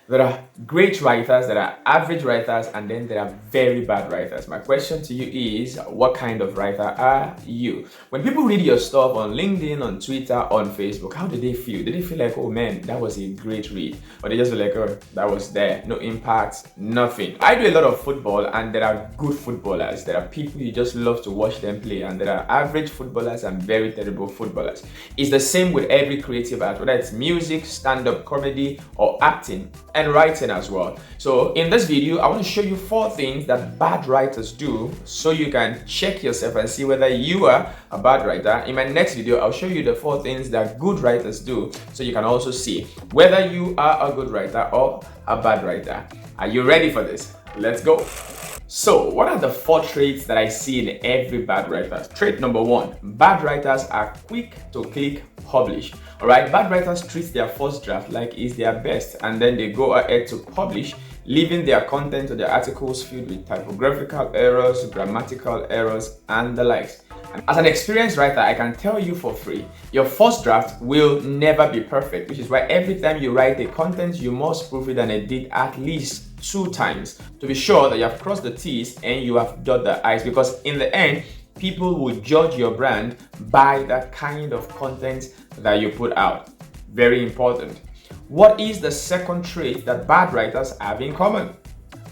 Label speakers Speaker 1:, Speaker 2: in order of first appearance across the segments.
Speaker 1: There are great writers, there are average writers, and then there are very bad writers. My question to you is, what kind of writer are you? When people read your stuff on LinkedIn, on Twitter, on Facebook, how do they feel? Do they feel like, oh man, that was a great read? Or they just feel like, oh, that was there, no impact, nothing. I do a lot of football, and there are good footballers. There are people you just love to watch them play, and there are average footballers and very terrible footballers. It's the same with every creative art, whether it's music, stand-up comedy, or acting, and writing as well. So in this video, I want to show you 4 things that bad writers do so you can check yourself and see whether you are a bad writer. In my next video, I'll show you the 4 things that good writers do so you can also see whether you are a good writer or a bad writer. Are you ready for this? Let's go. So, what are the 4 traits that I see in every bad writer? Trait number 1, bad writers are quick to click publish. Alright, bad writers treat their first draft like it's their best, and then they go ahead to publish, leaving their content or their articles filled with typographical errors, grammatical errors, and the likes. As an experienced writer, I can tell you for free, your first draft will never be perfect, which is why every time you write a content, you must proofread and edit at least 2 times to be sure that you have crossed the T's and you have dotted the I's, because in the end, people will judge your brand by the kind of content that you put out. Very important. What is the second trait that bad writers have in common?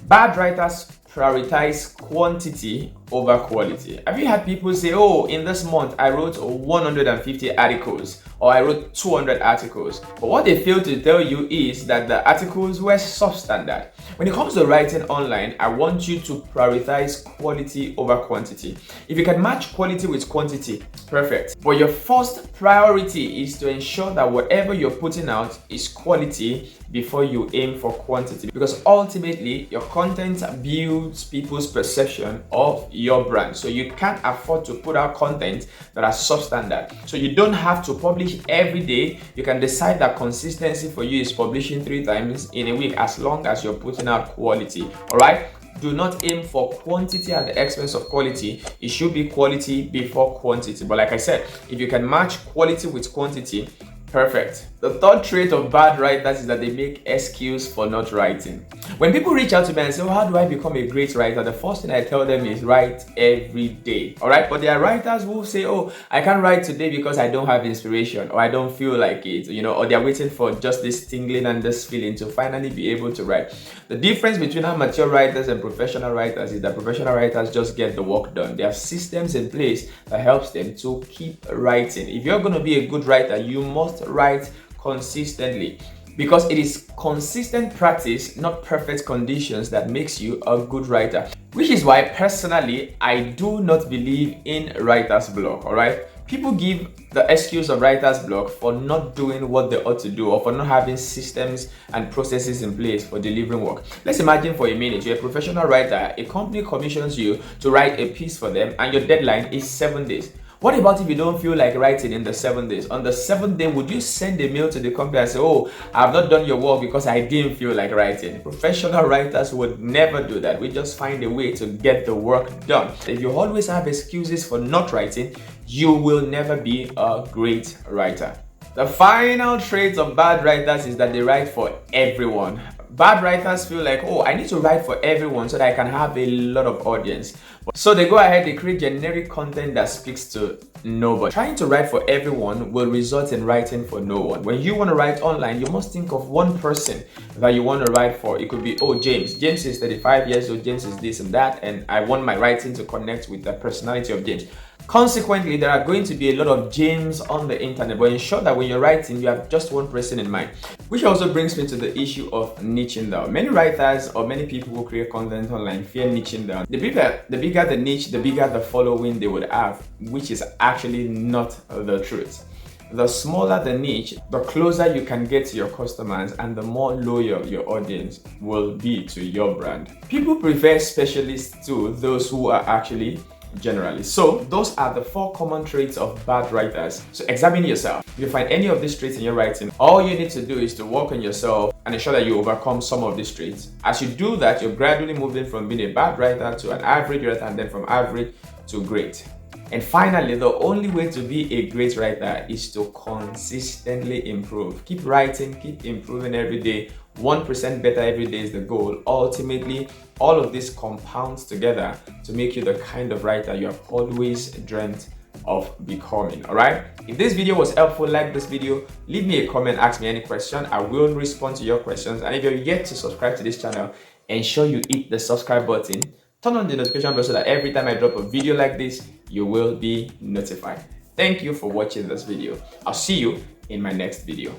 Speaker 1: Bad writers prioritize quantity over quality. Have you had people say, oh, in this month I wrote 150 articles, or I wrote 200 articles? But what they fail to tell you is that the articles were substandard. When it comes to writing online, I want you to prioritize quality over quantity. If you can match quality with quantity, perfect. But your first priority is to ensure that whatever you're putting out is quality before you aim for quantity, because ultimately your content builds people's perception of your brand. So you can't afford to put out content that are substandard. So you don't have to publish every day. You can decide that consistency for you is publishing 3 times in a week, as long as you're putting out quality. All right, do not aim for quantity at the expense of quality. It should be quality before quantity. But like I said, if you can match quality with quantity, perfect. The third trait of bad writers is that they make excuse for not writing. When people reach out to me and say, oh, how do I become a great writer? The first thing I tell them is write every day. All right. But there are writers who say, oh, I can't write today because I don't have inspiration, or I don't feel like it, or they're waiting for just this tingling and this feeling to finally be able to write. The difference between amateur writers and professional writers is that professional writers just get the work done. They have systems in place that helps them to keep writing. If you're going to be a good writer, you must write consistently, because it is consistent practice, not perfect conditions, that makes you a good writer. Which is why personally I do not believe in writer's block. All right, people give the excuse of writer's block for not doing what they ought to do, or for not having systems and processes in place for delivering work. Let's imagine for a minute you're a professional writer. A company commissions you to write a piece for them, and your deadline is 7 days. What about if you don't feel like writing in the 7 days? On the 7th day, would you send a mail to the company and say, oh, I've not done your work because I didn't feel like writing? Professional writers would never do that. We just find a way to get the work done. If you always have excuses for not writing, you will never be a great writer. The final trait of bad writers is that they write for everyone. Bad writers feel like, oh, I need to write for everyone so that I can have a lot of audience. So they go ahead, they create generic content that speaks to nobody. Trying to write for everyone will result in writing for no one. When you want to write online, you must think of one person that you want to write for. It could be, oh, James. James is 35 years old, James is this and that, and I want my writing to connect with the personality of James. Consequently, there are going to be a lot of James on the internet, but ensure that when you're writing, you have just one person in mind. Which also brings me to the issue of niching down. Many writers or many people who create content online fear niching down. The bigger the niche, the bigger the following they would have, which is actually not the truth. The smaller the niche, the closer you can get to your customers, and the more loyal your audience will be to your brand. People prefer specialists to those who are actually generally. So those are the 4 common traits of bad writers. So examine yourself. If you find any of these traits in your writing, all you need to do is to work on yourself and ensure that you overcome some of these traits. As you do that, you're gradually moving from being a bad writer to an average writer, and then from average to great. And finally, the only way to be a great writer is to consistently improve. Keep writing, keep improving every day. 1% better every day is the goal. Ultimately, all of this compounds together to make you the kind of writer you have always dreamt of becoming. All right, if this video was helpful, like this video, leave me a comment, ask me any question. I will respond to your questions. And if you're yet to subscribe to this channel, ensure you hit the subscribe button, turn on the notification bell so that every time I drop a video like this, you will be notified. Thank you for watching this video. I'll see you in my next video.